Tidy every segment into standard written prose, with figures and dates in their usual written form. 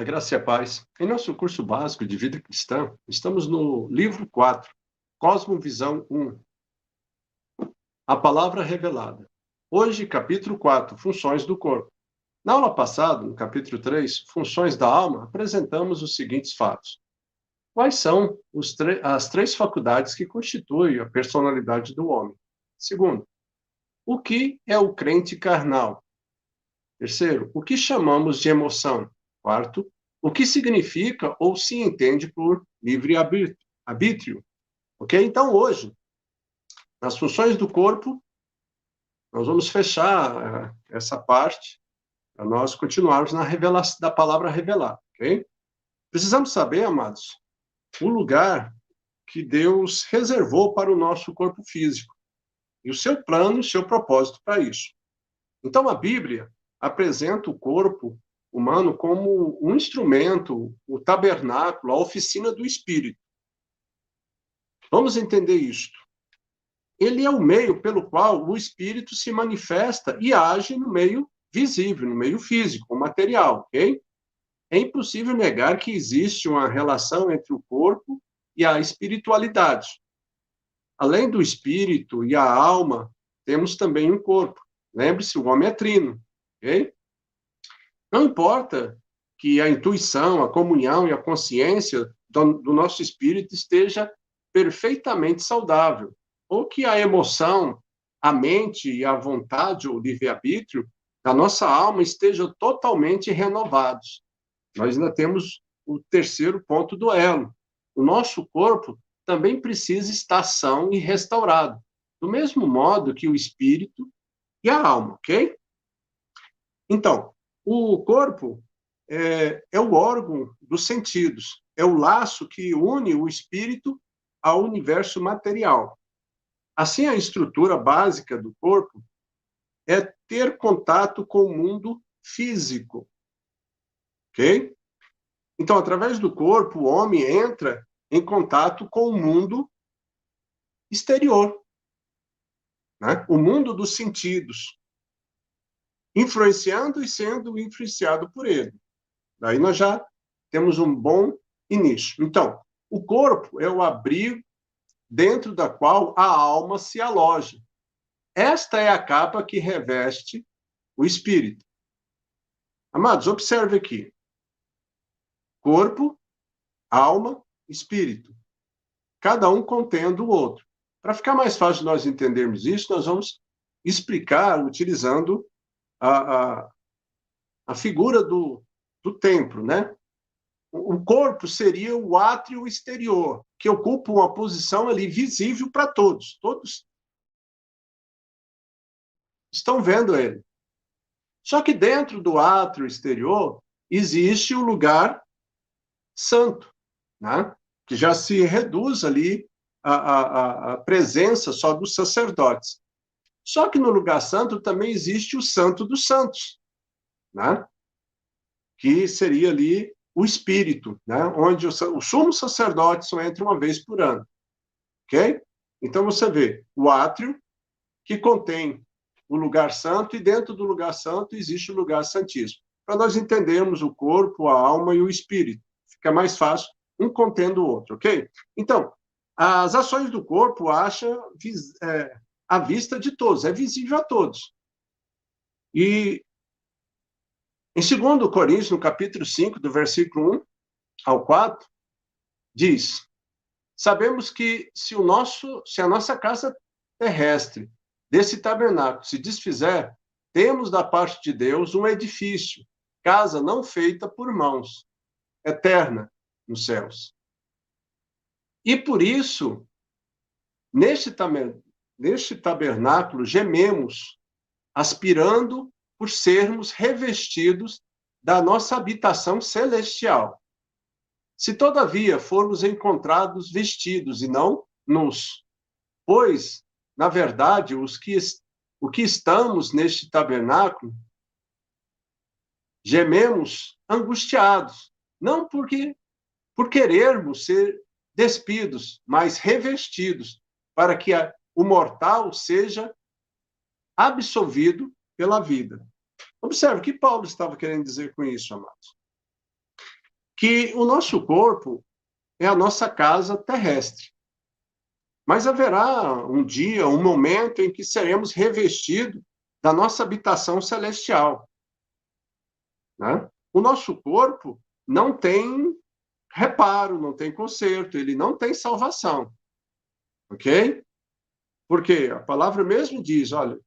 graça e a paz. Em nosso curso básico de vida cristã, estamos no livro 4, Cosmovisão 1, a palavra revelada. Hoje, capítulo 4, funções do corpo. Na aula passada, no capítulo 3, funções da alma, apresentamos os seguintes fatos. Quais são as três faculdades que constituem a personalidade do homem? Segundo, o que é o crente carnal? Terceiro, o que chamamos de emoção? Quarto, o que significa ou se entende por livre-arbítrio? Ok? Então, hoje, nas funções do corpo, nós vamos fechar essa parte para nós continuarmos na revelação da palavra revelar, ok? Precisamos saber, amados, o lugar que Deus reservou para o nosso corpo físico e o seu plano e o seu propósito para isso. Então, a Bíblia apresenta o corpo humano como um instrumento, o tabernáculo, a oficina do Espírito. Vamos entender isto. Ele é o meio pelo qual o Espírito se manifesta e age no meio visível, no meio físico, material, ok? É impossível negar que existe uma relação entre o corpo e a espiritualidade. Além do espírito e a alma, temos também um corpo. Lembre-se, o homem é trino, ok? Não importa que a intuição, a comunhão e a consciência do nosso espírito esteja perfeitamente saudável, ou que a emoção, a mente e a vontade, ou livre-arbítrio, da nossa alma estejam totalmente renovados. Nós ainda temos o terceiro ponto do elo. O nosso corpo também precisa estar são e restaurado, do mesmo modo que o espírito e a alma, ok? Então, o corpo é o órgão dos sentidos, é o laço que une o espírito ao universo material. Assim, a estrutura básica do corpo é ter contato com o mundo físico, ok? Então, através do corpo, o homem entra em contato com o mundo exterior, né? O mundo dos sentidos, influenciando e sendo influenciado por ele. Daí nós já temos um bom início. Então, o corpo é o abrigo dentro da qual a alma se aloja. Esta é a capa que reveste o espírito. Amados, observe aqui. Corpo, alma, espírito. Cada um contendo o outro. Para ficar mais fácil nós entendermos isso, nós vamos explicar utilizando a figura do templo, né? O corpo seria o átrio exterior, que ocupa uma posição ali visível para todos. Todos estão vendo ele. Só que dentro do átrio exterior existe o lugar santo, né? Que já se reduz ali a presença só dos sacerdotes. Só que no lugar santo também existe o santo dos santos, né? Que seria ali o espírito, né? Onde o sumo sacerdote só entra uma vez por ano, ok? Então você vê o átrio, que contém o lugar santo, e dentro do lugar santo existe o lugar santíssimo. Para nós entendermos o corpo, a alma e o espírito. Fica mais fácil um contendo o outro, ok? Então, as ações do corpo à vista de todos, é visível a todos. E em 2 Coríntios, no capítulo 5, do versículo 1 ao 4, diz: sabemos que se a nossa casa terrestre desse tabernáculo se desfizer, temos da parte de Deus um edifício, casa não feita por mãos, eterna nos céus. E por isso, neste tabernáculo, gememos, aspirando por sermos revestidos da nossa habitação celestial. Se, todavia, formos encontrados vestidos e não nus, pois, na verdade, o que estamos neste tabernáculo, gememos angustiados, não por querermos ser despidos, mas revestidos, para que o mortal seja absolvido pela vida. Observe o que Paulo estava querendo dizer com isso, amados. que o nosso corpo é a nossa casa terrestre. Mas haverá um dia, um momento em que seremos revestidos da nossa habitação celestial, né? O nosso corpo não tem reparo, não tem conserto, ele não tem salvação, ok? Porque a palavra mesmo diz, olha,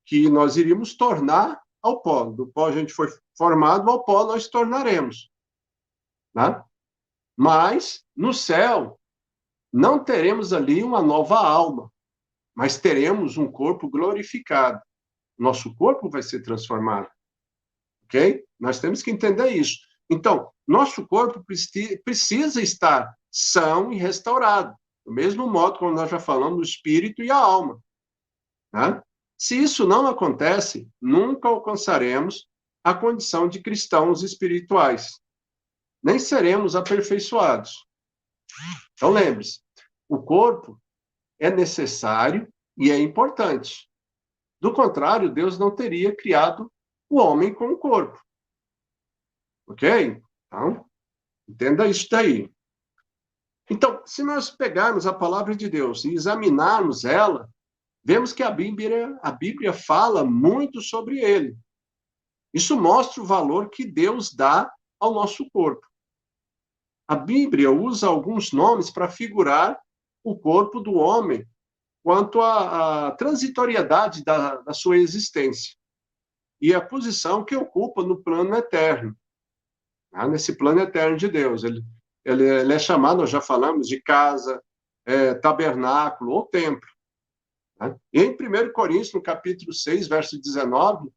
que nós iríamos tornar ao pó. Do pó a gente foi formado, ao pó nós tornaremos, né? Mas no céu não teremos ali uma nova alma, mas teremos um corpo glorificado. Nosso corpo vai ser transformado, ok? Nós temos que entender isso. Então, nosso corpo precisa estar são e restaurado, do mesmo modo como nós já falamos, o espírito e a alma, né? Se isso não acontece, nunca alcançaremos a condição de cristãos espirituais, nem seremos aperfeiçoados. Então, lembre-se, o corpo é necessário e é importante. Do contrário, Deus não teria criado o homem com o corpo. Ok? Então, entenda isso daí. Então, se nós pegarmos a palavra de Deus e examinarmos ela, vemos que a Bíblia fala muito sobre ele. Isso mostra o valor que Deus dá ao nosso corpo. A Bíblia usa alguns nomes para figurar o corpo do homem quanto à transitoriedade da sua existência e a posição que ocupa no plano eterno, né? Nesse plano eterno de Deus. Ele é chamado, nós já falamos, de casa, tabernáculo ou templo, né? E em 1 Coríntios, no capítulo 6, verso 19,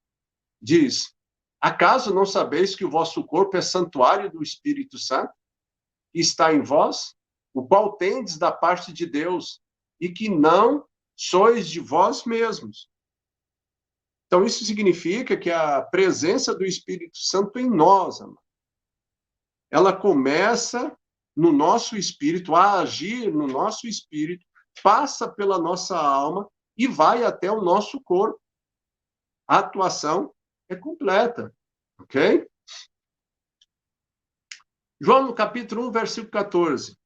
diz: acaso não sabeis que o vosso corpo é santuário do Espírito Santo, que está em vós, o qual tendes da parte de Deus, e que não sois de vós mesmos? Então, isso significa que a presença do Espírito Santo em nós, amado, ela começa no nosso espírito, a agir no nosso espírito, passa pela nossa alma e vai até o nosso corpo. A atuação é completa, ok? João, no capítulo 1, versículo 14.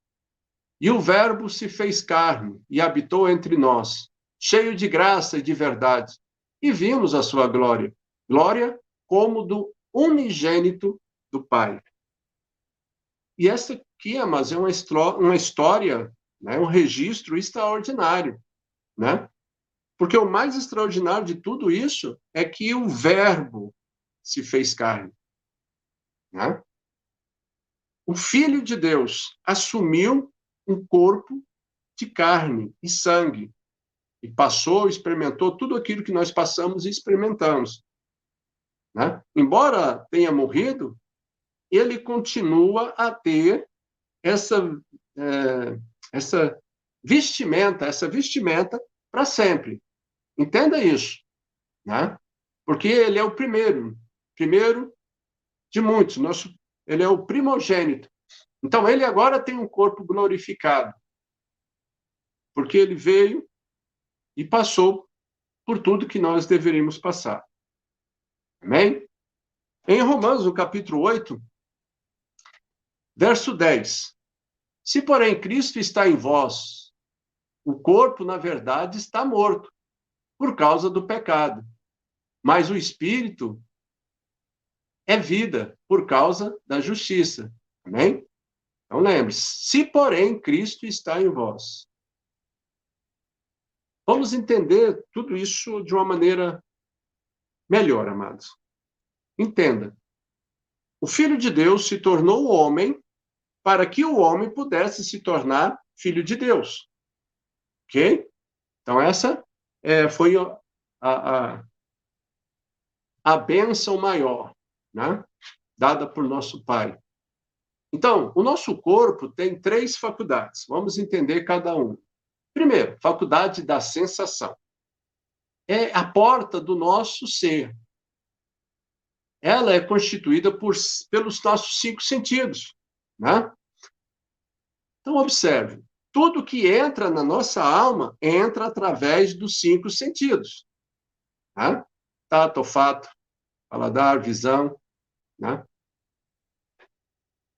E o Verbo se fez carne e habitou entre nós, cheio de graça e de verdade, e vimos a sua glória, glória como do unigênito do Pai. E essa aqui, mas é uma história, né, um registro extraordinário, né? Porque o mais extraordinário de tudo isso é que o Verbo se fez carne, né? O Filho de Deus assumiu um corpo de carne e sangue e passou, experimentou tudo aquilo que nós passamos e experimentamos, né? Embora tenha morrido, ele continua a ter essa essa vestimenta para sempre. Entenda isso, né? Porque ele é o primeiro de muitos. Ele é o primogênito. Então ele agora tem um corpo glorificado, porque ele veio e passou por tudo que nós deveríamos passar. Amém? Em Romanos, no capítulo 8, verso 10. Se, porém, Cristo está em vós, o corpo, na verdade, está morto, por causa do pecado. Mas o espírito é vida, por causa da justiça. Amém? Então, lembre-se, se, porém, Cristo está em vós. Vamos entender tudo isso de uma maneira melhor, amados. Entenda. O Filho de Deus se tornou homem para que o homem pudesse se tornar filho de Deus. Ok? Então, essa foi a bênção maior, né? Dada por nosso Pai. Então, o nosso corpo tem 3 faculdades. Vamos entender cada uma. Primeiro, faculdade da sensação. É a porta do nosso ser. Ela é constituída pelos nossos 5 sentidos, né? Então, observe. Tudo que entra na nossa alma entra através dos 5 sentidos, né? Tato, olfato, paladar, visão, né?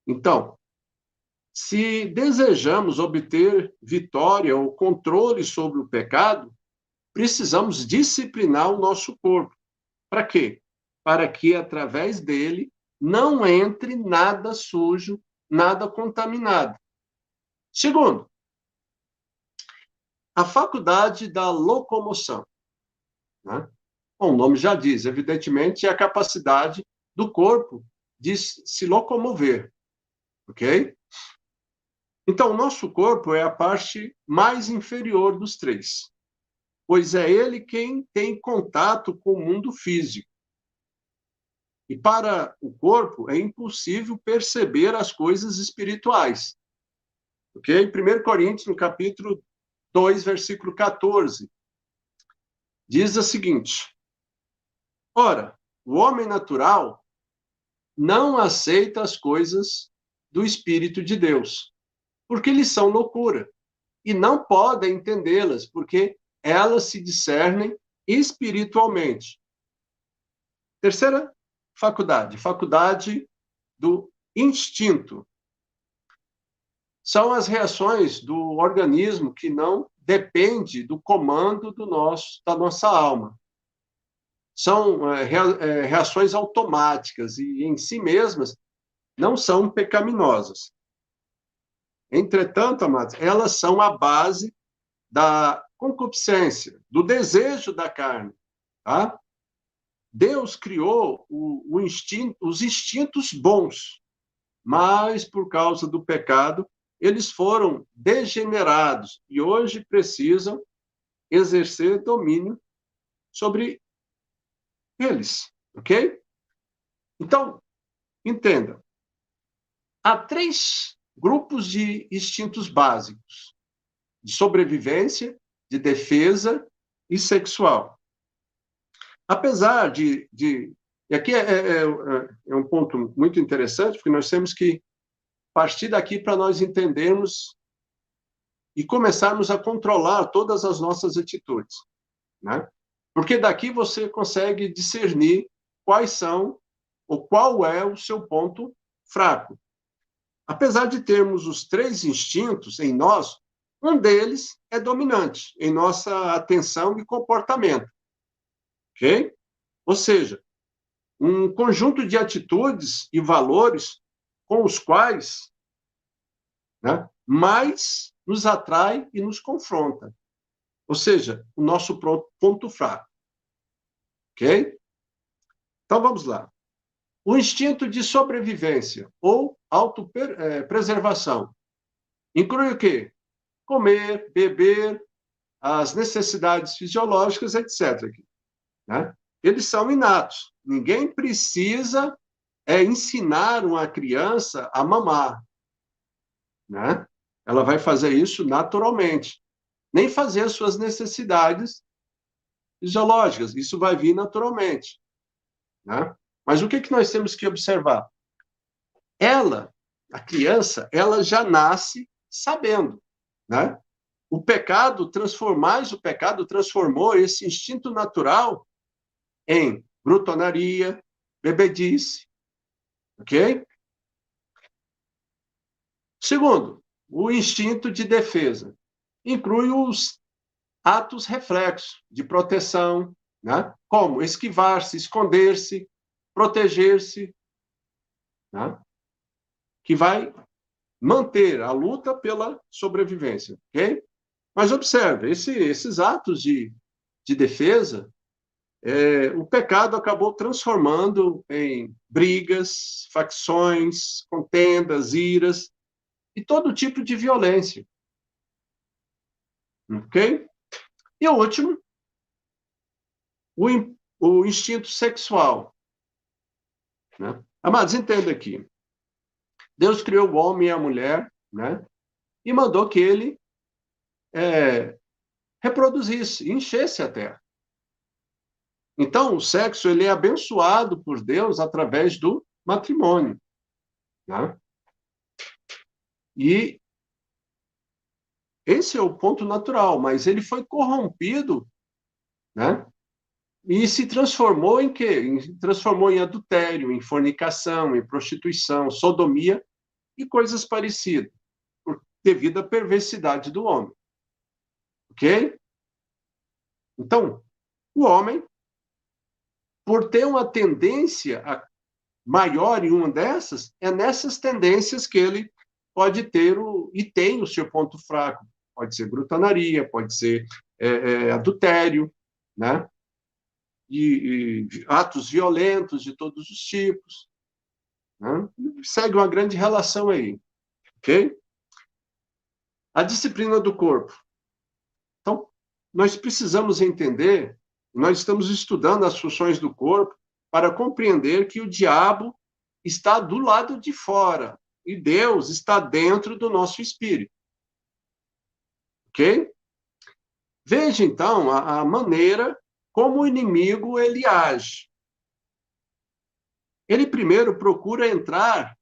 Então, se desejamos obter vitória ou controle sobre o pecado, precisamos disciplinar o nosso corpo. Para quê? Para que, através dele, não entre nada sujo, nada contaminado. Segundo, a faculdade da locomoção. Né? Bom, o nome já diz, evidentemente, é a capacidade do corpo de se locomover, ok? Então, o nosso corpo é a parte mais inferior dos três, pois é ele quem tem contato com o mundo físico. E para o corpo é impossível perceber as coisas espirituais. Ok? 1 Coríntios, no capítulo 2, versículo 14, diz o seguinte: ora, o homem natural não aceita as coisas do Espírito de Deus, porque lhes são loucura, e não pode entendê-las, porque elas se discernem espiritualmente. Terceira faculdade, faculdade do instinto. São as reações do organismo que não depende do comando da nossa alma. São reações automáticas e, em si mesmas, não são pecaminosas. Entretanto, amados, elas são a base da concupiscência, do desejo da carne. Tá? Deus criou os instintos bons, mas, por causa do pecado, eles foram degenerados e hoje precisam exercer domínio sobre eles, ok? Então, entenda, há três grupos de instintos básicos: de sobrevivência, de defesa e sexual. Apesar e aqui é um ponto muito interessante, porque nós temos que partir daqui para nós entendermos e começarmos a controlar todas as nossas atitudes, né? Porque daqui você consegue discernir quais são ou qual é o seu ponto fraco. Apesar de termos os três instintos em nós, um deles é dominante em nossa atenção e comportamento, ok? Ou seja, um conjunto de atitudes e valores com os quais, né, mais nos atrai e nos confronta. Ou seja, o nosso ponto fraco. Ok? Então, vamos lá. O instinto de sobrevivência ou autopreservação inclui o quê? Comer, beber, as necessidades fisiológicas, etc. Né? Eles são inatos. Ninguém precisa ensinar uma criança a mamar. Né? Ela vai fazer isso naturalmente. Nem fazer as suas necessidades fisiológicas. Isso vai vir naturalmente. Né? Mas o que nós temos que observar? Ela, a criança, ela já nasce sabendo. Né? O pecado transformou esse instinto natural em glutonaria, bebedice. Ok? Segundo, o instinto de defesa. Inclui os atos reflexos de proteção, né? Como esquivar-se, esconder-se, proteger-se, né? Que vai manter a luta pela sobrevivência, ok? Mas observe, esses atos de defesa, o pecado acabou transformando em brigas, facções, contendas, iras e todo tipo de violência, ok? E o último, o instinto sexual. Né? Amados, entenda aqui. Deus criou o homem e a mulher, né? E mandou que ele reproduzisse, enchesse a terra. Então, o sexo ele é abençoado por Deus através do matrimônio. Né? E esse é o ponto natural, mas ele foi corrompido, né? E se transformou em quê? Transformou em adultério, em fornicação, em prostituição, sodomia e coisas parecidas, devido à perversidade do homem. Ok? Então, o homem, por ter uma tendência maior em uma dessas, é nessas tendências que ele pode ter e tem o seu ponto fraco. Pode ser brutanaria, pode ser adultério, né? E atos violentos de todos os tipos. Né? Segue uma grande relação aí. Ok? A disciplina do corpo. Então, nós precisamos entender, nós estamos estudando as funções do corpo para compreender que o diabo está do lado de fora e Deus está dentro do nosso espírito. Ok? Veja, então, a maneira como o inimigo ele age. Ele primeiro procura entrar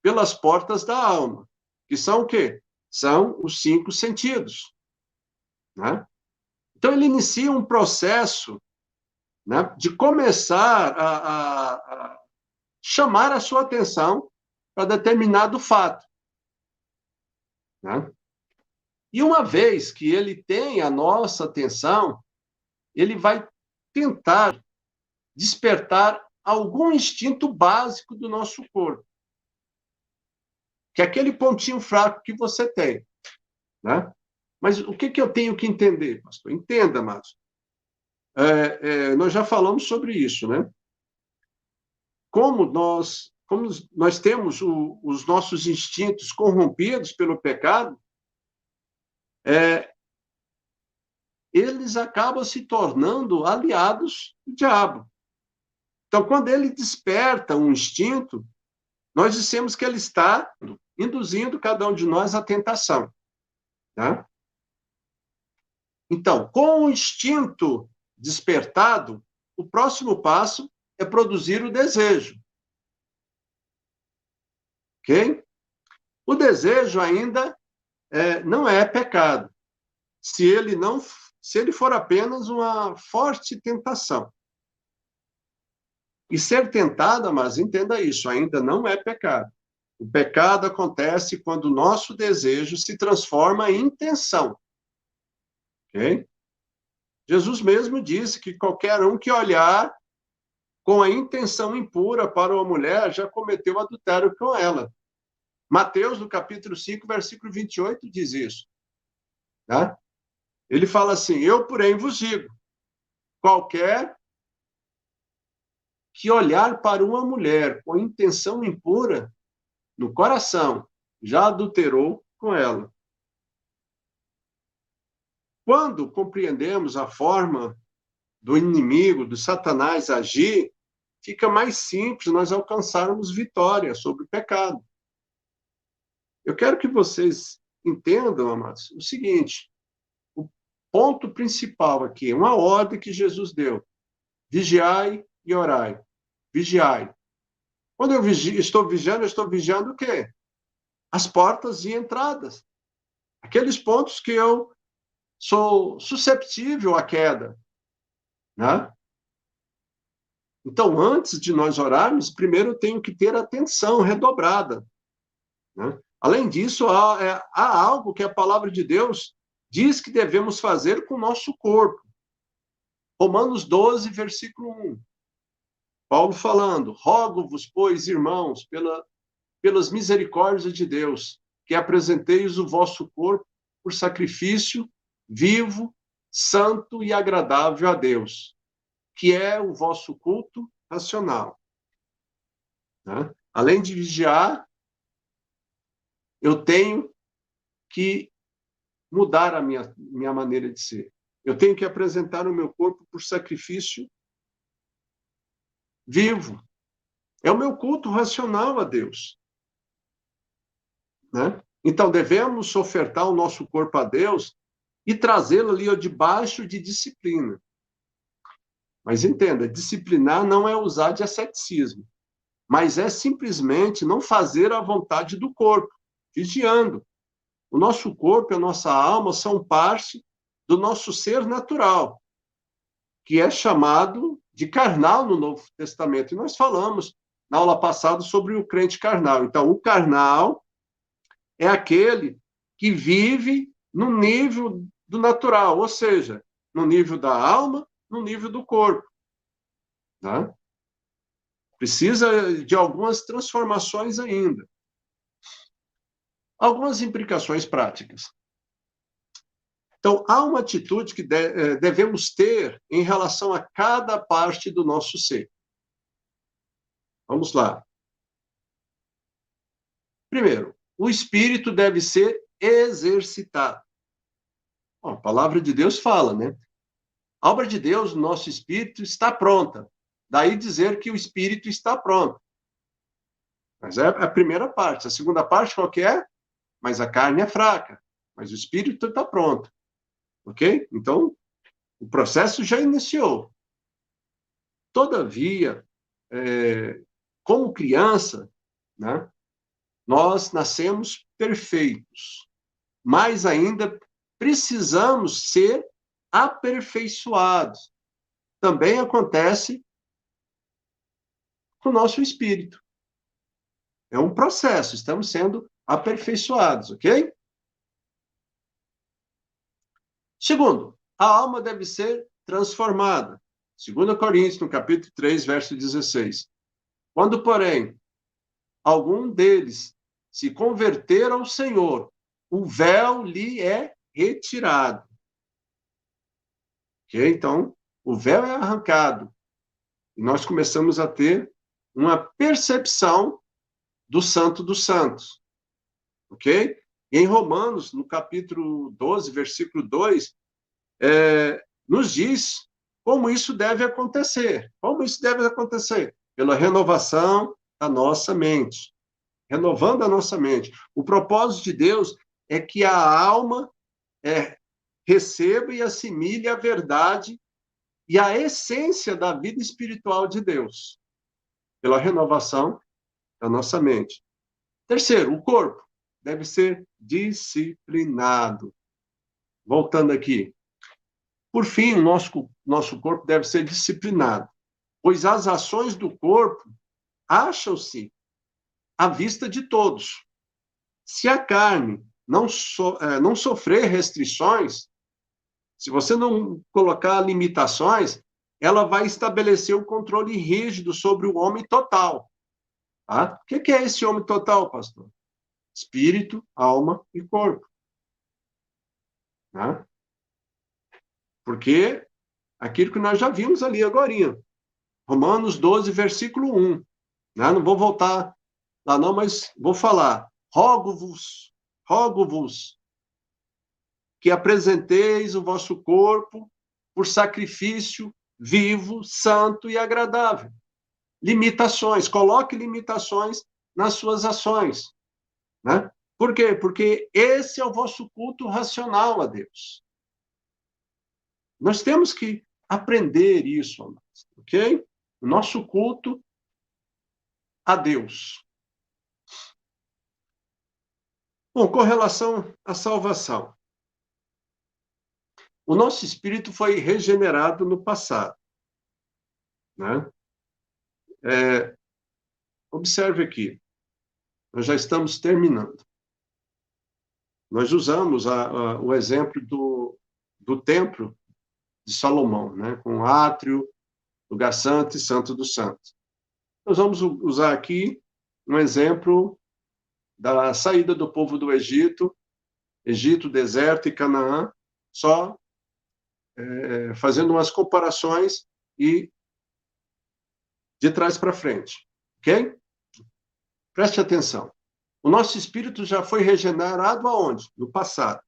pelas portas da alma, que são o quê? São os 5 sentidos. Né? Então, ele inicia um processo, né, de começar a chamar a sua atenção para determinado fato. Né? E uma vez que ele tem a nossa atenção, ele vai tentar despertar algum instinto básico do nosso corpo, que é aquele pontinho fraco que você tem. Né? Mas o que eu tenho que entender, pastor? Entenda, Márcio. Nós já falamos sobre isso, né? Como nós temos os nossos instintos corrompidos pelo pecado, eles acabam se tornando aliados do diabo. Então, quando ele desperta um instinto, nós dissemos que ele está induzindo cada um de nós à tentação. Tá? Então, com o instinto despertado, o próximo passo é produzir o desejo. Ok? O desejo ainda não é pecado, se ele for apenas uma forte tentação. E ser tentada, mas entenda isso, ainda não é pecado. O pecado acontece quando o nosso desejo se transforma em intenção. Ok? Jesus mesmo disse que qualquer um que olhar com a intenção impura para uma mulher já cometeu adultério com ela. Mateus, no capítulo 5, versículo 28, diz isso. Tá? Ele fala assim, eu, porém, vos digo, qualquer que olhar para uma mulher com intenção impura no coração, já adulterou com ela. Quando compreendemos a forma do inimigo, do Satanás agir, fica mais simples nós alcançarmos vitória sobre o pecado. Eu quero que vocês entendam, amados, o seguinte, o ponto principal aqui, uma ordem que Jesus deu, vigiai e orai. Vigiai. Quando eu estou vigiando o quê? As portas e entradas. Aqueles pontos que eu sou susceptível à queda. Né? Então, antes de nós orarmos, primeiro eu tenho que ter atenção redobrada. Né? Além disso, há algo que a palavra de Deus diz que devemos fazer com o nosso corpo. Romanos 12, versículo 1. Paulo falando, rogo-vos, pois, irmãos, pelas misericórdias de Deus, que apresenteis o vosso corpo por sacrifício vivo, santo e agradável a Deus, que é o vosso culto racional. Né? Além de vigiar, eu tenho que mudar a minha maneira de ser. Eu tenho que apresentar o meu corpo por sacrifício vivo. É o meu culto racional a Deus. Né? Então, devemos ofertar o nosso corpo a Deus e trazê-lo ali debaixo de disciplina. Mas entenda, disciplinar não é usar de asceticismo, mas é simplesmente não fazer a vontade do corpo, vigiando. O nosso corpo e a nossa alma são parte do nosso ser natural, que é chamado de carnal no Novo Testamento. E nós falamos na aula passada sobre o crente carnal. Então, o carnal é aquele que vive no nível do natural, ou seja, no nível da alma, no nível do corpo. Tá? Precisa de algumas transformações ainda. Algumas implicações práticas. Então, há uma atitude que devemos ter em relação a cada parte do nosso ser. Vamos lá. Primeiro, o espírito deve ser exercitado. Bom, a palavra de Deus fala, né? A obra de Deus, o nosso espírito, está pronta. Daí dizer que o espírito está pronto. Mas é a primeira parte. A segunda parte, qual que é? Mas a carne é fraca. Mas o espírito está pronto. Ok? Então, o processo já iniciou. Todavia, como criança, né, nós nascemos perfeitos. Mais ainda, precisamos ser aperfeiçoados. Também acontece com o nosso espírito. É um processo, estamos sendo aperfeiçoados, ok? Segundo, a alma deve ser transformada. 2 Coríntios, no capítulo 3, verso 16. Quando, porém, algum deles se converter ao Senhor, o véu lhe é retirado. Ok? Então, o véu é arrancado. E nós começamos a ter uma percepção do Santo dos Santos. Ok? E em Romanos, no capítulo 12, versículo 2, nos diz como isso deve acontecer. Como isso deve acontecer? Pela renovação da nossa mente. Renovando a nossa mente. O propósito de Deus é que a alma receba e assimile a verdade e a essência da vida espiritual de Deus, pela renovação da nossa mente. Terceiro, o corpo deve ser disciplinado. Voltando aqui. Por fim, o nosso corpo deve ser disciplinado, pois as ações do corpo acham-se à vista de todos. Se a carne não sofrer restrições, se você não colocar limitações, ela vai estabelecer um controle rígido sobre o homem total. Tá? O que é esse homem total, pastor? Espírito, alma e corpo. Tá? Porque aquilo que nós já vimos ali agora, Romanos 12, versículo 1. Né? Não vou voltar lá não, mas vou falar. Rogo-vos, que apresenteis o vosso corpo por sacrifício vivo, santo e agradável. Limitações, coloque limitações nas suas ações. Né? Por quê? Porque esse é o vosso culto racional a Deus. Nós temos que aprender isso, amados, ok? O nosso culto a Deus. Bom, com relação à salvação. O nosso espírito foi regenerado no passado. Né? Observe aqui, nós já estamos terminando. Nós usamos o exemplo do templo de Salomão, né? Com o átrio, lugar santo e santo dos santos. Nós vamos usar aqui um exemplo da saída do povo do Egito, deserto e Canaã, só fazendo umas comparações e de trás para frente, ok? Preste atenção. O nosso espírito já foi regenerado aonde? No passado,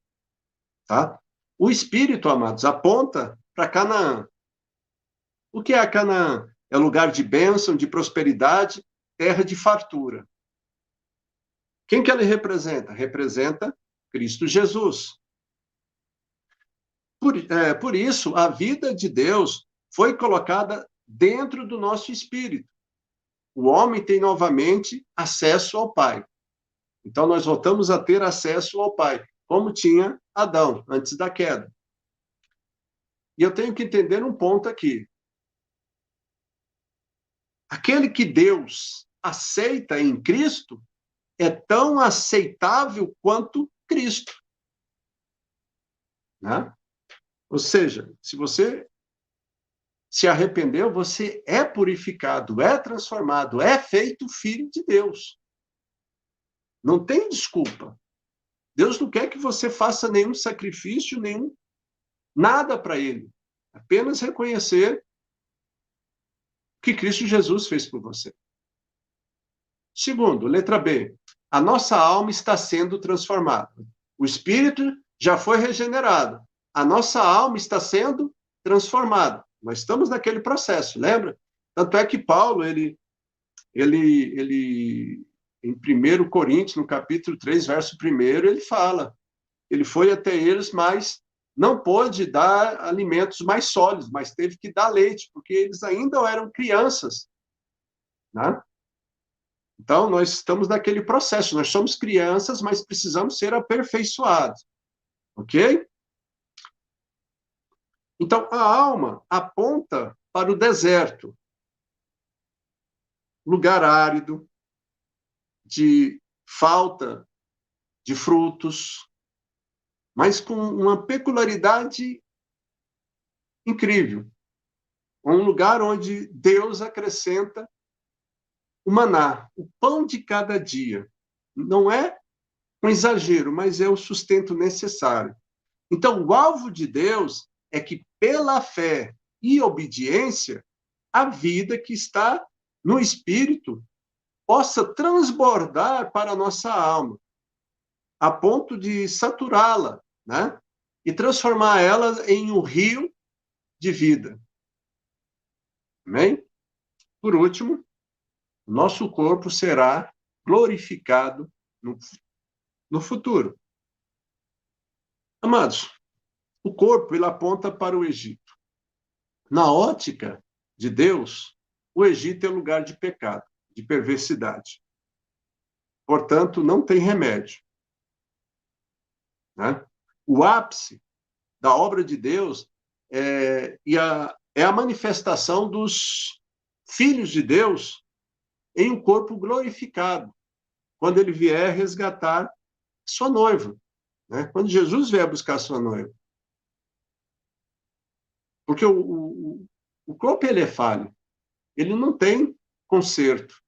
tá? O espírito, amados, aponta para Canaã. O que é a Canaã? É lugar de bênção, de prosperidade, terra de fartura. Quem que ele representa? Representa Cristo Jesus. Por isso, a vida de Deus foi colocada dentro do nosso espírito. O homem tem novamente acesso ao Pai. Então, nós voltamos a ter acesso ao Pai, como tinha Adão, antes da queda. E eu tenho que entender um ponto aqui. Aquele que Deus aceita em Cristo é tão aceitável quanto Cristo. Né? Ou seja, se você se arrependeu, você é purificado, é transformado, é feito filho de Deus. Não tem desculpa. Deus não quer que você faça nenhum sacrifício, nenhum nada para ele. Apenas reconhecer o que Cristo Jesus fez por você. Segundo, letra B. A nossa alma está sendo transformada. O espírito já foi regenerado. A nossa alma está sendo transformada. Nós estamos naquele processo, lembra? Tanto é que Paulo, ele em 1 Coríntios, no capítulo 3, verso 1, ele fala, ele foi até eles, mas não pôde dar alimentos mais sólidos, mas teve que dar leite, porque eles ainda eram crianças, né? Então, nós estamos naquele processo, nós somos crianças, mas precisamos ser aperfeiçoados, ok? Então, a alma aponta para o deserto, lugar árido, de falta de frutos, mas com uma peculiaridade incrível. Um lugar onde Deus acrescenta o maná, o pão de cada dia. Não é um exagero, mas é o sustento necessário. Então, o alvo de Deus é que, pela fé e obediência, a vida que está no Espírito possa transbordar para a nossa alma, a ponto de saturá-la, né? E transformar ela em um rio de vida. Amém? Por último, nosso corpo será glorificado no futuro. Amados, o corpo ele aponta para o Egito. Na ótica de Deus, o Egito é lugar de pecado, de perversidade. Portanto, não tem remédio. Né? O ápice da obra de Deus é a manifestação dos filhos de Deus em um corpo glorificado, quando ele vier resgatar sua noiva, né? Quando Jesus vier buscar sua noiva. Porque o corpo ele é falho, ele não tem conserto,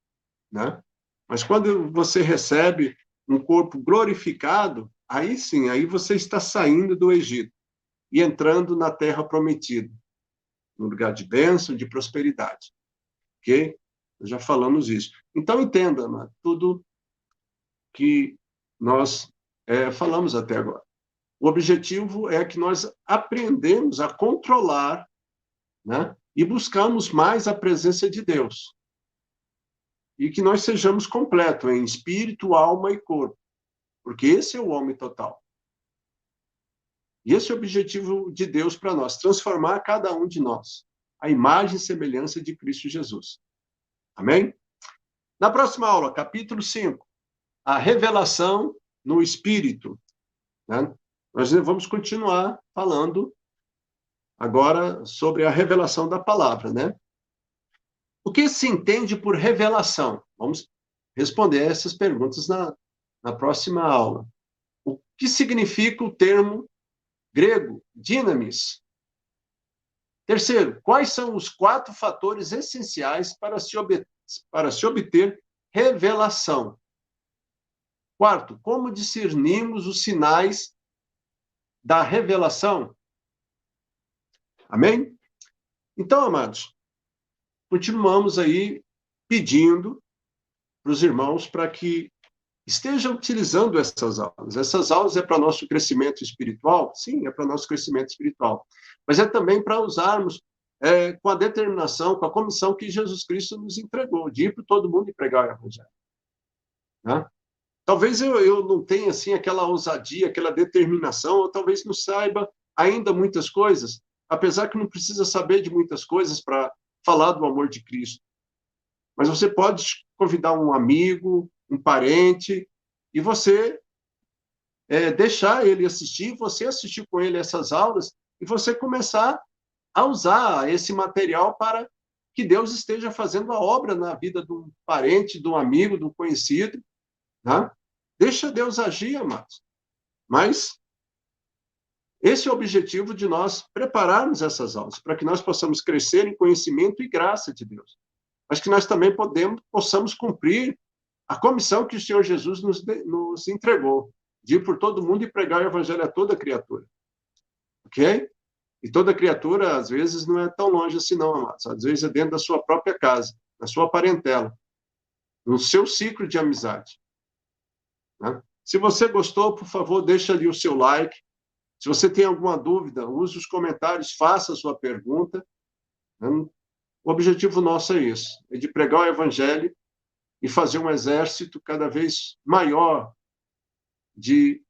né? Mas quando você recebe um corpo glorificado, aí sim, aí você está saindo do Egito e entrando na terra prometida, no lugar de bênção, de prosperidade. Ok? Já falamos isso. Então, entenda, né, tudo que nós falamos até agora. O objetivo é que nós aprendemos a controlar, né, e buscamos mais a presença de Deus. E que nós sejamos completos em espírito, alma e corpo. Porque esse é o homem total. E esse é o objetivo de Deus para nós, transformar cada um de nós, a imagem e semelhança de Cristo Jesus. Amém? Na próxima aula, capítulo 5, a revelação no Espírito. Né? Nós vamos continuar falando agora sobre a revelação da palavra, né? O que se entende por revelação? Vamos responder essas perguntas na próxima aula. O que significa o termo grego, dinamis? Terceiro, quais são os 4 fatores essenciais para se obter revelação? Quarto, como discernimos os sinais da revelação? Amém? Então, amados, continuamos aí pedindo para os irmãos para que estejam utilizando essas aulas. Essas aulas é para nosso crescimento espiritual? Sim, é para nosso crescimento espiritual. Mas é também para usarmos com a determinação, com a comissão que Jesus Cristo nos entregou, de ir para todo mundo e pregar o Evangelho. Né? Talvez eu não tenha assim, aquela ousadia, aquela determinação, ou talvez não saiba ainda muitas coisas, apesar que não precisa saber de muitas coisas para falar do amor de Cristo. Mas você pode convidar um amigo, um parente, e você deixar ele assistir, você assistir com ele essas aulas, e você começar a usar esse material para que Deus esteja fazendo a obra na vida de um parente, de um amigo, de um conhecido, né? Deixa Deus agir, amados. Mas esse é o objetivo de nós prepararmos essas aulas, para que nós possamos crescer em conhecimento e graça de Deus. Mas que nós também possamos cumprir a comissão que o Senhor Jesus nos entregou, de ir por todo mundo e pregar o evangelho a toda criatura. Ok? E toda criatura, às vezes, não é tão longe assim, não, amados. Às vezes é dentro da sua própria casa, na sua parentela, no seu ciclo de amizade. Né? Se você gostou, por favor, deixa ali o seu like. Se você tem alguma dúvida, use os comentários, faça a sua pergunta. Né? O objetivo nosso é esse, é de pregar o evangelho e fazer um exército cada vez maior de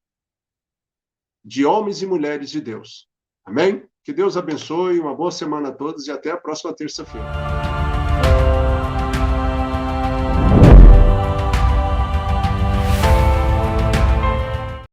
homens e mulheres de Deus. Amém? Que Deus abençoe, uma boa semana a todos e até a próxima terça-feira.